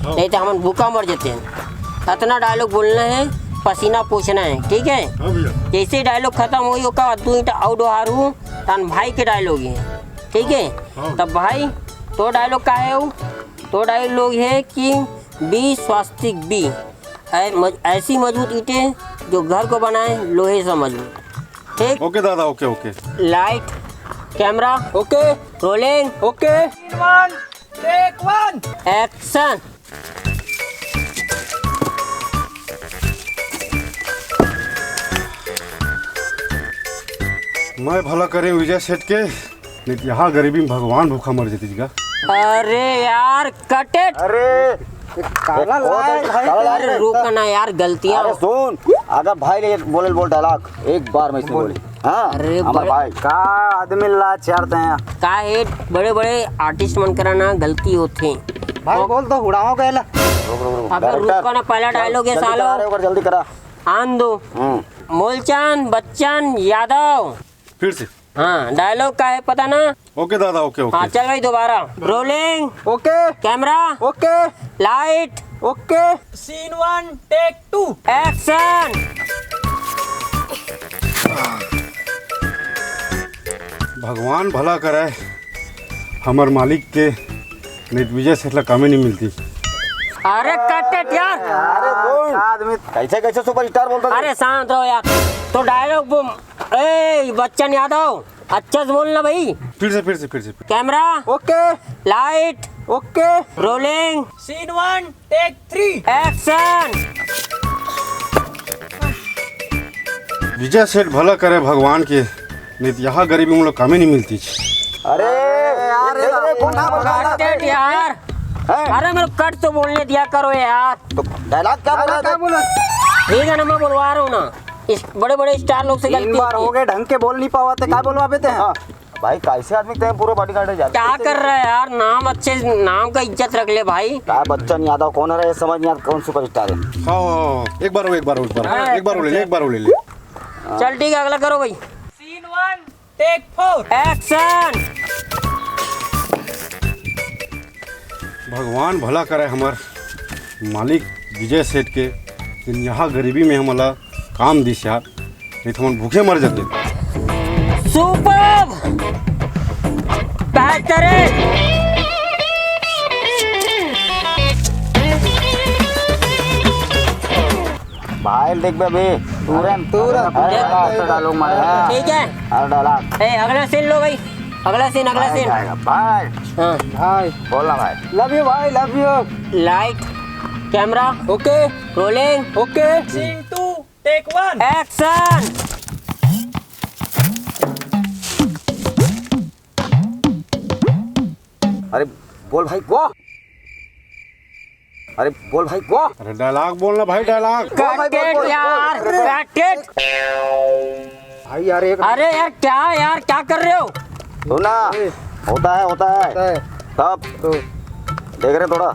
[SPEAKER 4] नहीं तो हम भूखा मर जाते हैं। इतना डायलॉग बोलना है, पसीना पूछना है, ठीक है? जैसे डायलॉग खत्म हुई होगा तू ईंटा आउट हारू तन भाई के डायलॉग है, ठीक है? तब भाई तो डायलॉग का है वो, तो डायलॉग है कि बी स्वास्तिक बी, ऐसी मजबूत ईंटें जो घर को बनाए लोहे से मजबूत, ठीक?
[SPEAKER 6] ओके दादा, okay okay.
[SPEAKER 4] Light camera okay, rolling okay, take 1 action.
[SPEAKER 6] मैं भला करे विजय सेठ के, नहीं तो यहाँ गरीबी में भगवान भूखा मर जाती जी का।
[SPEAKER 4] अरे यार कट इट। अरे रुक ना यार, गलतियाँ।
[SPEAKER 1] अरे सुन, अगर भाई ने बोल डायलॉग एक बार में इसने बोली। हाँ
[SPEAKER 4] अरे
[SPEAKER 1] हमारे भाई
[SPEAKER 2] का आदमी ला चाहते हैं
[SPEAKER 4] का है, बड़े बड़े आर्टिस्ट मन कराना गलती होती।
[SPEAKER 2] भाई बोल तो उड़ाओ गया।
[SPEAKER 4] अबे रुको ना, पहला डायलॉग है सालो,
[SPEAKER 1] जल्दी करा।
[SPEAKER 4] आन दो। मूलचंद बच्चन यादव।
[SPEAKER 6] फिर से
[SPEAKER 4] हाँ डायलॉग का है पता ना?
[SPEAKER 6] ओके दादा, ओके
[SPEAKER 4] हाँ
[SPEAKER 6] ओके।
[SPEAKER 4] चल भाई दोबारा, rolling
[SPEAKER 5] okay
[SPEAKER 4] camera
[SPEAKER 5] okay
[SPEAKER 4] light
[SPEAKER 5] okay scene 1 take 2
[SPEAKER 4] action.
[SPEAKER 6] भगवान भला करे हमार मालिक के, नहीं तो विजय सेठ ला कामे नहीं मिलती।
[SPEAKER 4] अरे कट इट यार।
[SPEAKER 1] अरे कौन आदमी कैसे कैसे सुपर स्टार बोलता है?
[SPEAKER 4] अरे शांत रहो यार, तो डायलॉग ए बच्चन यादव अच्छे से बोलना भाई।
[SPEAKER 6] फिर से
[SPEAKER 4] camera
[SPEAKER 5] okay
[SPEAKER 4] light
[SPEAKER 5] okay
[SPEAKER 4] rolling
[SPEAKER 5] scene 1 take 3
[SPEAKER 4] action.
[SPEAKER 6] Vijay Seth भला करे भगवान के, नहीं तो यहाँ गरीबी हम लोग कामे नहीं मिलती।
[SPEAKER 1] अरे यार
[SPEAKER 4] कट यार, अरे मेरे कट तो बोलने दिया करो यार।
[SPEAKER 1] डायलॉग क्या बोला
[SPEAKER 2] क्या बोला?
[SPEAKER 4] ठीक है ना, मैं बोलवा रहा हूँ ना, इस बड़े बड़े स्टार लोग से
[SPEAKER 2] तीन
[SPEAKER 4] गलती
[SPEAKER 2] बार हो
[SPEAKER 4] होती है।
[SPEAKER 2] गए ढंग के बोल नहीं पावा थे, क्या बोलवा पे थे?
[SPEAKER 1] भाई कैसे आदमी थे पूरे बॉडीगार्ड है जाते
[SPEAKER 4] क्या कर रहा है यार, नाम अच्छे नाम का इज्जत रख ले भाई।
[SPEAKER 1] क्या बच्चा नहीं आता कौन है, समझ नहीं आता कौन सुपरस्टार है।
[SPEAKER 6] हाँ एक बार ले ले।
[SPEAKER 4] चल ठीक है, अगला करो भाई।
[SPEAKER 5] Scene 1 take 4
[SPEAKER 4] action.
[SPEAKER 6] भगवान भला करे हमार मालिक विजय सेठ के, लेकिन यहाँ गरीबी में हमारा काम दिस यार, नहीं तो हम भूखे मर जाते।
[SPEAKER 4] सुपर बेहतरीन।
[SPEAKER 1] भाई देख बे तुरंत डायलॉग मारे
[SPEAKER 4] ठीक है,
[SPEAKER 1] अरे डायलॉग
[SPEAKER 4] ए अगला सीन लो भाई, अगला सीन
[SPEAKER 1] भाई
[SPEAKER 4] हाँ।
[SPEAKER 2] भाई
[SPEAKER 1] बोलना भाई।
[SPEAKER 2] लव यू भाई, love you.
[SPEAKER 4] Light camera
[SPEAKER 2] okay
[SPEAKER 4] rolling
[SPEAKER 2] okay.
[SPEAKER 5] Scene 2 take 1
[SPEAKER 4] action.
[SPEAKER 1] अरे बोल भाई को, अरे बोल भाई को।
[SPEAKER 6] अरे डायलॉग बोलना भाई, डायलॉग।
[SPEAKER 4] कट इट यार, कट इट।
[SPEAKER 2] भाई यार एक
[SPEAKER 4] अरे यार क्या कर रहे हो?
[SPEAKER 1] सुना होता है तब
[SPEAKER 2] तो
[SPEAKER 1] देख रहे थोड़ा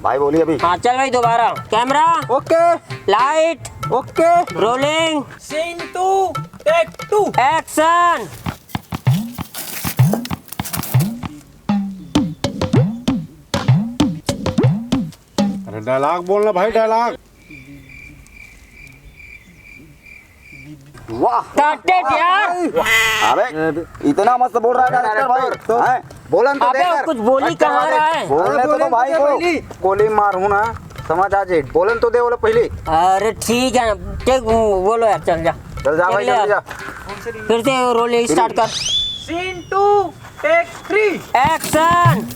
[SPEAKER 1] भाई बोली अभी।
[SPEAKER 4] हाँ चल भाई, दोबारा camera
[SPEAKER 2] okay
[SPEAKER 4] light
[SPEAKER 2] okay.
[SPEAKER 4] Rolling
[SPEAKER 5] scene 2 take 2
[SPEAKER 4] action.
[SPEAKER 6] अरे डायलॉग बोलना भाई, डायलॉग।
[SPEAKER 1] वाह
[SPEAKER 4] कट इट यार।
[SPEAKER 1] अबे इतना मस्त बोल रहा है डायरेक्टर भाई हैं?
[SPEAKER 2] बोलन तो
[SPEAKER 4] अबे
[SPEAKER 2] देकर
[SPEAKER 4] कुछ बोली कहाँ रहा है?
[SPEAKER 1] बोलने तो भाई को
[SPEAKER 2] गोली मारू ना, समझ आ जाए। बोलन तो दे बोले पहले।
[SPEAKER 4] अरे ठीक है ना, ठीक बोलो यार, चल जा
[SPEAKER 2] चल जा भाई,
[SPEAKER 4] ले
[SPEAKER 2] जल्दी जा।
[SPEAKER 4] फिर से रोलिंग स्टार्ट कर।
[SPEAKER 5] Scene 2 take 3
[SPEAKER 4] action.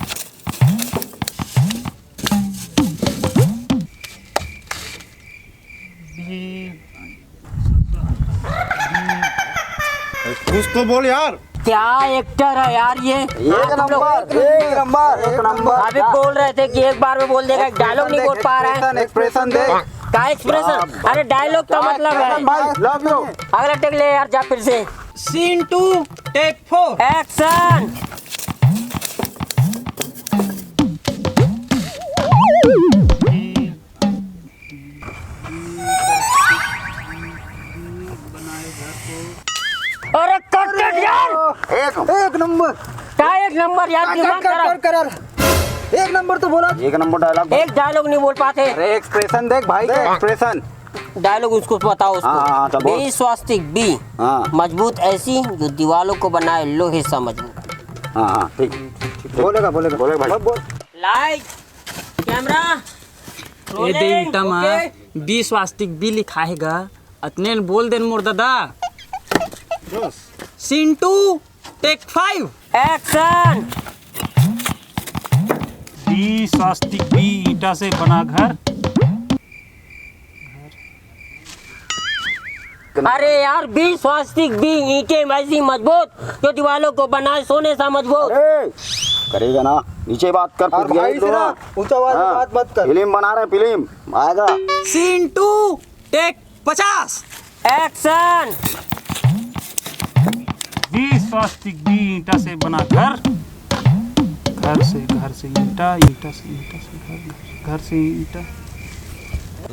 [SPEAKER 6] कुछ तो बोल यार।
[SPEAKER 4] क्या एक्टर है यार ये।
[SPEAKER 1] एक नंबर
[SPEAKER 4] अभी बोल रहे थे कि एक बार में बोल देगा, डायलॉग नहीं बोल पा रहा है।
[SPEAKER 2] एक्सप्रेशन दे
[SPEAKER 4] क्या एक्सप्रेशन? अरे डायलॉग का मतलब है।
[SPEAKER 2] भाई, लव यू।
[SPEAKER 4] अगला टेक ले यार, जा फिर से।
[SPEAKER 5] Scene 2 take 4
[SPEAKER 4] action. अरे कट इट यार।
[SPEAKER 2] एक नंबर।
[SPEAKER 4] क्या एक नंबर यार, दिमाग खराब।
[SPEAKER 2] कर एक नंबर तो बोला।
[SPEAKER 1] एक नंबर डायलॉग।
[SPEAKER 4] एक डायलॉग नहीं बोल पाते।
[SPEAKER 2] अरे एक्सप्रेशन देख भाई का एक्सप्रेशन।
[SPEAKER 4] डायलॉग उसको बताओ
[SPEAKER 1] हाँ, चल
[SPEAKER 4] उसको।
[SPEAKER 1] बोल।
[SPEAKER 4] बी स्वास्तिक बी
[SPEAKER 1] हाँ
[SPEAKER 4] मजबूत ऐसी जो दीवालों को बनाए लोहे सा मजबूत।
[SPEAKER 1] हाँ ठीक
[SPEAKER 2] बोलेगा
[SPEAKER 1] बोलेगा भाई।
[SPEAKER 2] बोल।
[SPEAKER 4] लाइट कैमरा
[SPEAKER 5] ये दे इटा मा बी स्वास्तिक बी लिखा हैगा, अतने न बोल देन मोर दादा। Scene 2 take 5
[SPEAKER 4] action.
[SPEAKER 3] बी स्वास्तिक बी ईटा से बना घर।
[SPEAKER 4] अरे यार, बी स्वास्तिक बी ईंटें ऐसी मजबूत जो दीवालों को बनाए सोने सा मजबूत।
[SPEAKER 1] अरे करेगा ना, नीचे बात कर।
[SPEAKER 2] और भाई से ना ऊंचा आवाज में बात मत कर।
[SPEAKER 1] फिल्म बना रहे, फिल्म आएगा।
[SPEAKER 5] Scene 2 take 50
[SPEAKER 4] action.
[SPEAKER 3] बी स्वास्तिक बी ईटा से बना घर। घर से ईटा, ईटा से घर, घर से ईटा।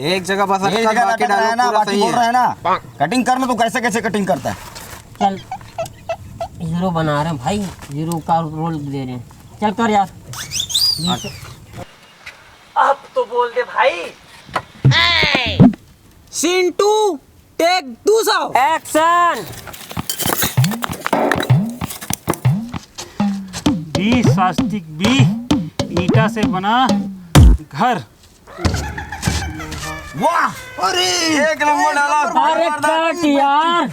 [SPEAKER 2] एक जगह बस
[SPEAKER 1] एक जगह
[SPEAKER 2] बाकी
[SPEAKER 1] कट रहा है ना,
[SPEAKER 2] पूरा
[SPEAKER 1] बाकी
[SPEAKER 2] सही
[SPEAKER 1] बोल रहा
[SPEAKER 2] है।
[SPEAKER 1] है ना। कटिंग करना तो कैसे कैसे कटिंग करता है।
[SPEAKER 4] चल हीरो बना रहे हैं भाई, हीरो का रोल दे रहे हैं। चल कर यार।
[SPEAKER 5] अब तो बोल दे भाई। Scene 2 take 200
[SPEAKER 4] action.
[SPEAKER 3] बी स्वास्तिक बी ईटा से बना घर।
[SPEAKER 1] वाह अरे एक नंबर डायलॉग।
[SPEAKER 4] अरे कट यार।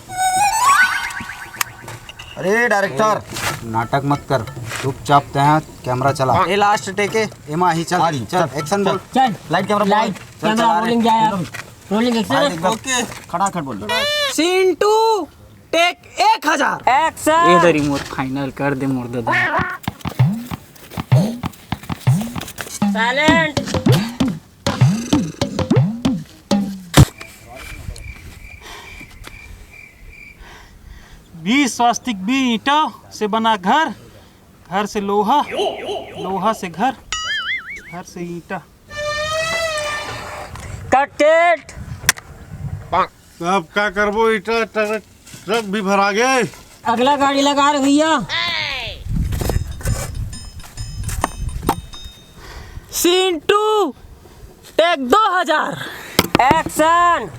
[SPEAKER 1] अरे डायरेक्टर
[SPEAKER 2] नाटक मत कर, चुपचाप तय कैमरा चला। ये लास्ट टेक है, एमा ही चल। चल एक्शन बोल।
[SPEAKER 4] चल
[SPEAKER 1] light camera
[SPEAKER 4] light camera rolling जा यार। Rolling action.
[SPEAKER 1] ओके खड़ाखड़ बोल।
[SPEAKER 5] Scene 2 take 1000।
[SPEAKER 4] एक्शन।
[SPEAKER 5] इधर ही मोर फाइनल कर दे मोर दादा।
[SPEAKER 4] साइलेंट।
[SPEAKER 3] बीस स्वास्तिक बी ईंटों से बना घर, घर से लोहा, लोहा से घर, घर से ईंटा।
[SPEAKER 4] Cut it.
[SPEAKER 6] अब क्या करबो, ईटा ट्रक भी भरा गए।
[SPEAKER 4] अगला गाड़ी लगा रहे भैया।
[SPEAKER 5] Scene 2 take 2000।
[SPEAKER 4] एक्शन।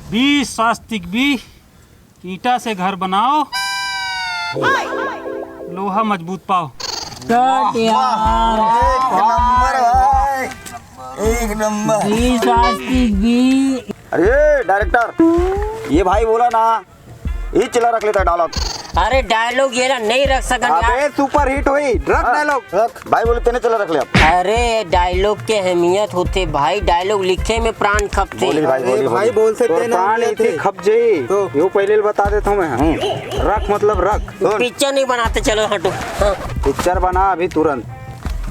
[SPEAKER 3] बीस स्वास्तिक बी ईंटा से घर बनाओ, लोहा मजबूत पाओ।
[SPEAKER 4] कट यार।
[SPEAKER 1] नंबर भाई, एक नंबर।
[SPEAKER 4] 20 स्वास्तिक बी।
[SPEAKER 1] अरे डायरेक्टर, ये भाई बोला ना, ये चला रख लेता है डायलॉग।
[SPEAKER 4] अरे डायलॉग ये ना नहीं रख सकन यार।
[SPEAKER 1] अबे सुपर हिट हुई, रख डायलॉग रख। भाई बोले तेने चला रख ले अब।
[SPEAKER 4] अरे डायलॉग के अहमियत होते भाई, डायलॉग लिखे में प्राण खपते।
[SPEAKER 1] बोली भाई, बोली
[SPEAKER 2] भाई बोल से तेरे
[SPEAKER 5] प्राण इतनी खप जाई तो यो पहले बता देता हूँ मैं। रख मतलब रख।
[SPEAKER 4] पिक्चर नहीं बनाते, चलो हटो। हाँ।
[SPEAKER 2] पिक्चर बना अभी तुरंत।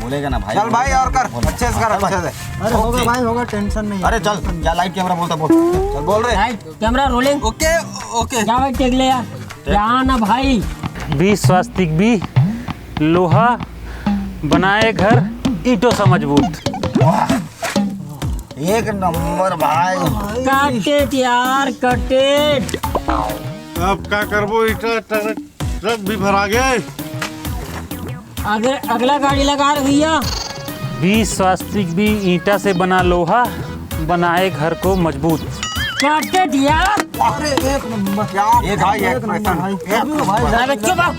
[SPEAKER 1] बोलेगा ना भाई।
[SPEAKER 2] चल भाई और कर, अच्छे से कर, अच्छे से।
[SPEAKER 5] अरे होगा भाई होगा, टेंशन नहीं।
[SPEAKER 1] अरे चल, क्या लाइट कैमरा बोलता बोल। चल बोल रहे।
[SPEAKER 4] Right camera rolling.
[SPEAKER 5] Okay okay.
[SPEAKER 4] जा भाई टेक ले यार। यहाँ ना भाई।
[SPEAKER 3] बीस स्वास्तिक बी लोहा बनाए घर ईंटों से मजबूत।
[SPEAKER 1] एक नंबर भाई।
[SPEAKER 4] कट इट यार, कट इट।
[SPEAKER 6] अब क्या करबो, ईटा ट्रक भी भरा गए।
[SPEAKER 4] अगला गाड़ी लगा रहे भैया।
[SPEAKER 3] बीस स्वास्तिक बी ईंटा से बना लोहा, बनाए घर को मजबूत।
[SPEAKER 4] कट इट यार।
[SPEAKER 5] अरे एक नंबर।
[SPEAKER 1] एक भाई, एक भाई।
[SPEAKER 4] अरे चुप आओ।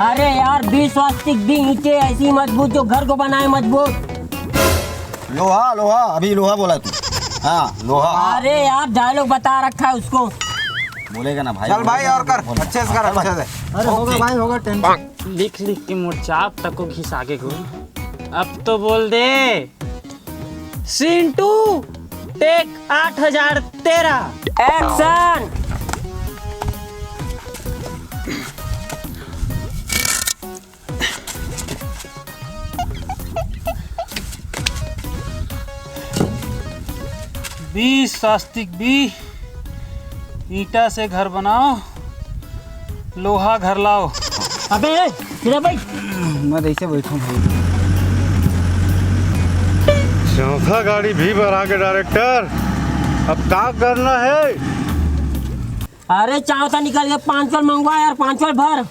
[SPEAKER 4] अरे यार 20 स्वास्तिक बी ईंटें ऐसी मजबूत जो घर को बनाए मजबूत।
[SPEAKER 1] लोहा लोहा, अभी लोहा बोला तू। हाँ लोहा।
[SPEAKER 4] अरे यार डायलॉग बता रखा है उसको।
[SPEAKER 1] बोलेगा ना भाई।
[SPEAKER 2] चल भाई और कर, अच्छे से कर, अच्छे से।
[SPEAKER 5] अरे होगा भाई होगा, टेंशन।
[SPEAKER 7] लिख लिख के मोर चाप तक को घिस आगे को। अब तो बोल दे।
[SPEAKER 5] Scene 2 take 8013।
[SPEAKER 4] एक्शन।
[SPEAKER 3] बीस स्वास्तिक बी ईंटा से घर बनाओ, लोहा घर लाओ।
[SPEAKER 4] अबे तेरा भाई।
[SPEAKER 2] मैं ऐसे बैठूं भाई।
[SPEAKER 6] चौथा गाड़ी भी भरा के डायरेक्टर, अब क्या करना है?
[SPEAKER 4] अरे चावता निकल गया, 5 वाल मंगवा यार, 5 वाल भर।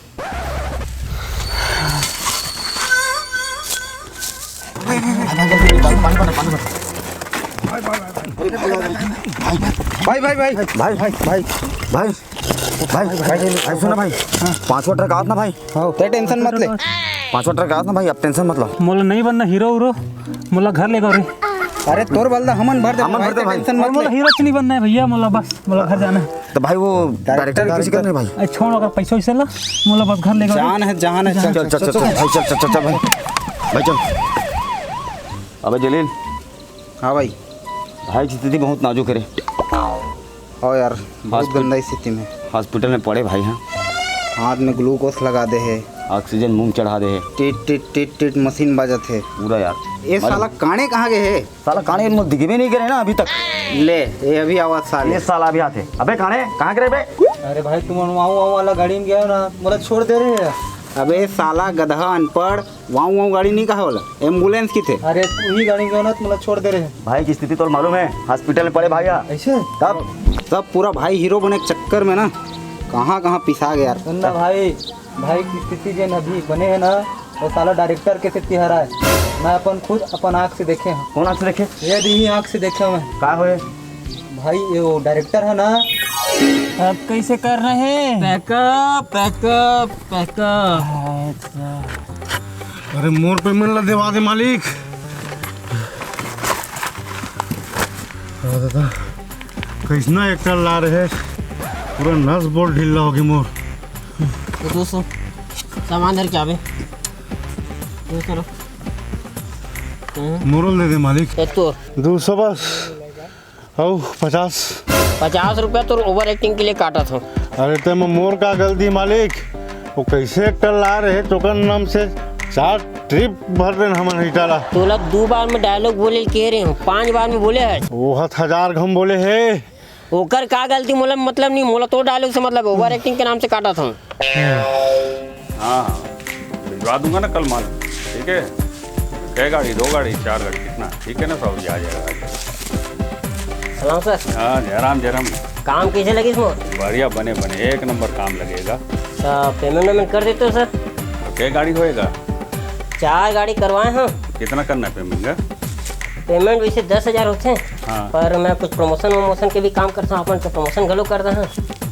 [SPEAKER 2] भाई भाई भाई
[SPEAKER 1] भाई भाई भाई भाई भाई भाई सुना भाई। 5वां ट्रक आत ना भाई।
[SPEAKER 2] ते टेंशन मत ले।
[SPEAKER 1] 5वां ट्रक आत ना भाई, अब टेंशन मत लो।
[SPEAKER 3] मोला नहीं बनना हीरो उरो, मोला घर लेगा रे।
[SPEAKER 2] अरे तोर बलदा हमन भर दे,
[SPEAKER 1] हमन भर दे भाई।
[SPEAKER 2] टेंशन मत
[SPEAKER 3] मोला
[SPEAKER 2] ले।
[SPEAKER 3] हीरो नहीं बनना है भैया, मोला बस मोला घर जाना है।
[SPEAKER 1] तो भाई वो डायरेक्टर किसी का नहीं भाई।
[SPEAKER 3] अरे छोड़, अगर पैसा वैसा ला, मोला बस घर लेगा रे।
[SPEAKER 2] जान है, जान है।
[SPEAKER 1] चल चल चल चल भाई, चल चल चल भाई, भाई चल। अबे जलील,
[SPEAKER 2] हाँ भाई।
[SPEAKER 1] भाई की स्थिति बहुत नाजुक है।
[SPEAKER 2] ओ यार बहुत गंदा स्थिति में।
[SPEAKER 1] हॉस्पिटल में पड़े भाई। हाँ
[SPEAKER 2] हाथ में ग्लूकोज लगा दे है,
[SPEAKER 1] ऑक्सीजन मुंह चढ़ा दे है,
[SPEAKER 2] tit tit tit tit machine बजत है
[SPEAKER 1] पूरा यार।
[SPEAKER 2] ये साला काने कहाँ गए है?
[SPEAKER 1] साला काने मुझे दिखे भी नहीं करे ना अभी तक।
[SPEAKER 2] ले ये अभी आवाज साले।
[SPEAKER 1] ये साला अभी आते। अबे काने कहाँ करे बे?
[SPEAKER 5] अरे भाई तुम वाऊ वाला गाड़ी में गया हो ना, मतलब छोड़ दे रहे हैं।
[SPEAKER 2] अबे साला गधा अनपढ़, वाऊ वाऊ गाड़ी नहीं कहा बोला, एम्बुलेंस की थे।
[SPEAKER 5] अरे तू ही गाड़ी में गया ना, तो मतलब छोड़ दे रहे हैं
[SPEAKER 1] भाई की स्थिति तो मालूम है, हॉस्पिटल में पड़े भाई।
[SPEAKER 5] ऐसे।
[SPEAKER 1] तब
[SPEAKER 2] सब पूरा भाई हीरो बने के चक्कर में ना कहाँ कहाँ पिसा गया यार।
[SPEAKER 5] सुनना भाई, भाई की स्थिति जो अभी बने है ना, तो साला डायरेक्टर के स्थिति हरा है। मैं अपन खुद अपन आँख से देखे हैं,
[SPEAKER 1] कौन आँख से देखे?
[SPEAKER 5] यदि ही आँख से देखे मैं।
[SPEAKER 1] का हुए?
[SPEAKER 5] भाई ये वो डायरेक्टर है ना,
[SPEAKER 7] अब कैसे कर रहे हैं?
[SPEAKER 4] Pack up pack up pack up.
[SPEAKER 6] अरे मोर पेमेंट ला देवा दे मालिक। दादा कैसना एक ला रहे पूरा नस बोल ढीला होगी मोर।
[SPEAKER 4] तो दोस्तों सामान धर के आवे दोस्तों
[SPEAKER 6] मोरल दे दे मालिक।
[SPEAKER 4] एक तो
[SPEAKER 6] 200 बस औ 50।
[SPEAKER 4] 50 रुपया तो ओवर एक्टिंग के लिए काटा था।
[SPEAKER 6] अरे ते में मोर का गलती मालिक, वो कैसे एक ला रहे टोकन नाम से 4 ट्रिप भर रहे हमन हिटाला।
[SPEAKER 4] तोला 2 बार में डायलॉग बोले कह रहे हूँ, 5 बार में बोले है।
[SPEAKER 6] वो 1000 घम बोले है।
[SPEAKER 4] ओकर का गलती मोला मतलब नहीं, मोला तो डायलॉग से मतलब ओवर एक्टिंग के नाम से काटा था।
[SPEAKER 8] हाँ भिजवा दूंगा ना कल माल, ठीक है। क्या गाड़ी, 2 गाड़ी 4 गाड़ी कितना, ठीक है ना सब आ जाएगा।
[SPEAKER 4] सलाम सर।
[SPEAKER 8] हाँ जयराम जयराम।
[SPEAKER 4] काम कैसे लगी इसमें?
[SPEAKER 8] बढ़िया बने बने 1 नंबर काम लगेगा।
[SPEAKER 4] पेमेंट वेमेंट कर देते हो सर?
[SPEAKER 8] तो क्या गाड़ी होएगा?
[SPEAKER 4] 4 गाड़ी करवाए हैं।
[SPEAKER 8] कितना करना है पेमेंट?
[SPEAKER 4] पेमेंट वैसे 10,000 होते हैं।
[SPEAKER 8] हाँ।
[SPEAKER 4] पर मैं कुछ प्रमोशन के भी काम करता हूँ, अपन तो प्रमोशन गलो करता हूँ,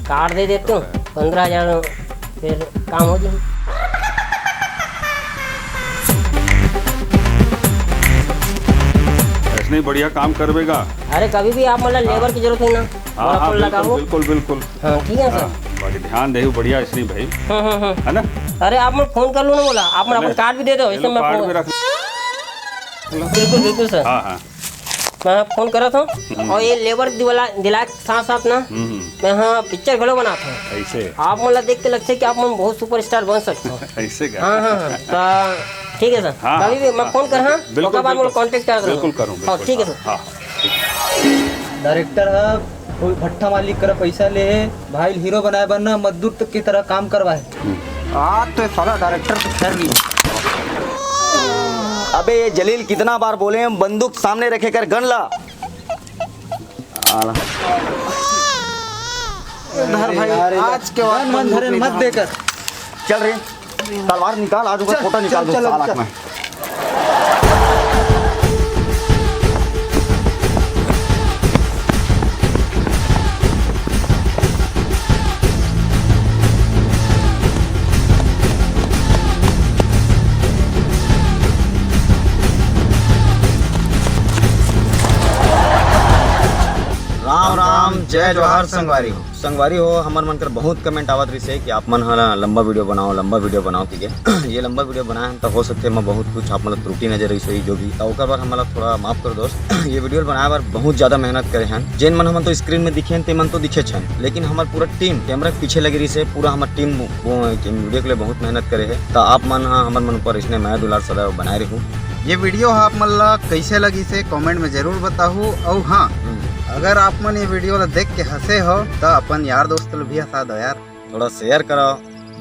[SPEAKER 4] कार्ड दे देते हूँ 15,000 फिर काम हो जाए।
[SPEAKER 8] ऐसे ही बढ़िया काम करवेगा।
[SPEAKER 4] अरे कभी भी आप मतलब लेबर की जरूरत है ना,
[SPEAKER 8] हाँ हाँ
[SPEAKER 4] लगाओ।
[SPEAKER 8] बिल्कुल बिल्कुल।
[SPEAKER 4] हाँ ठीक है सर।
[SPEAKER 8] बड़ी ध्यान दे बढ़िया इसलिए भाई, है ना।
[SPEAKER 4] अरे आप मुझे फोन कर लो ना, बोला आप मुझे अपन कार्ड भी दे दो, इससे मैं
[SPEAKER 8] कार्ड में रख।
[SPEAKER 4] बिल्कुल बिल्कुल सर।
[SPEAKER 8] हाँ हाँ
[SPEAKER 4] मैं फ़ोन करा था और ये लेबर दिला के साथ साथ ना मैं हाँ पिक्चर घलो बनाता हूँ।
[SPEAKER 8] ऐसे
[SPEAKER 4] आप मतलब देख के लगता है कि आप मन बहुत सुपरस्टार बन सकते हो।
[SPEAKER 8] ऐसे क्या?
[SPEAKER 4] हाँ हाँ हाँ तो ठीक है सर।
[SPEAKER 8] हाँ,
[SPEAKER 4] कभी भी मैं फ़ोन कर हाँ
[SPEAKER 8] बिल्कुल,
[SPEAKER 4] उसके बाद मुझे कांटेक्ट कर
[SPEAKER 8] बिल्कुल करूँ।
[SPEAKER 4] हाँ ठीक है सर।
[SPEAKER 8] हाँ
[SPEAKER 5] डायरेक्टर है कोई भट्टा मालिक कर पैसा ले भाई हीरो बनाए बनना मजदूर तक की तरह काम करवाए।
[SPEAKER 2] आज तो साला डायरेक्टर तो खैर नहीं।
[SPEAKER 1] अबे ये जलील कितना बार बोले हम बंदूक सामने रखे कर गन ला।
[SPEAKER 2] धर भाई आज के बाद
[SPEAKER 5] मन धरे मत देकर
[SPEAKER 1] चल रे तलवार निकाल, आज ऊपर फोटो निकाल दो साला में। राम राम जय जोहार संगवारी हो हमार मन कर बहुत कमेंट आवत रही से कि आप मन हला लंबा वीडियो बनाओ ठीक है। ये लंबा वीडियो बनाए हम तो हो सकते मैं बहुत कुछ आप मतलब त्रुटि नजर रही सही जो भी तो ओकर बार हमारा थोड़ा माफ कर दोस्त। ये वीडियो बनाए बार बहुत ज्यादा मेहनत करे हैं, जेन मन हम तो स्क्रीन में दिखे ते मन तो दिखे छन, लेकिन हमार पूरा टीम कैमरा के पीछे लगी रही से पूरा हमार टीम वीडियो के लिए बहुत मेहनत करे है। तो आप मन हमार मन पर इसने मैं दुलार सदा बनाए रही हूँ।
[SPEAKER 2] ये वीडियो आप मन ला कैसे लगी से कमेंट में जरूर बताओ। और हाँ अगर आप मन ये वीडियो ला देख के हंसे हो तो अपन यार दोस्त भी हंसा दो यार,
[SPEAKER 1] थोड़ा शेयर करो,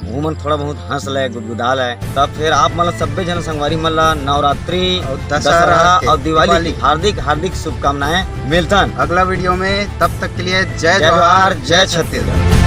[SPEAKER 1] मुँह मन थोड़ा बहुत हंस ले गुदगुदा ले। तब फिर आप मतलब सभ्य जन संगवारी मल्ला नवरात्रि
[SPEAKER 2] और
[SPEAKER 1] दशहरा और दिवाली
[SPEAKER 2] दिवाली।
[SPEAKER 1] की हार्दिक हार्दिक शुभकामनाएं मिलतन
[SPEAKER 2] अगला वीडियो में। तब तक के लिए जय
[SPEAKER 1] जय
[SPEAKER 2] जोहार
[SPEAKER 1] जोहार जय छत्तीसगढ़।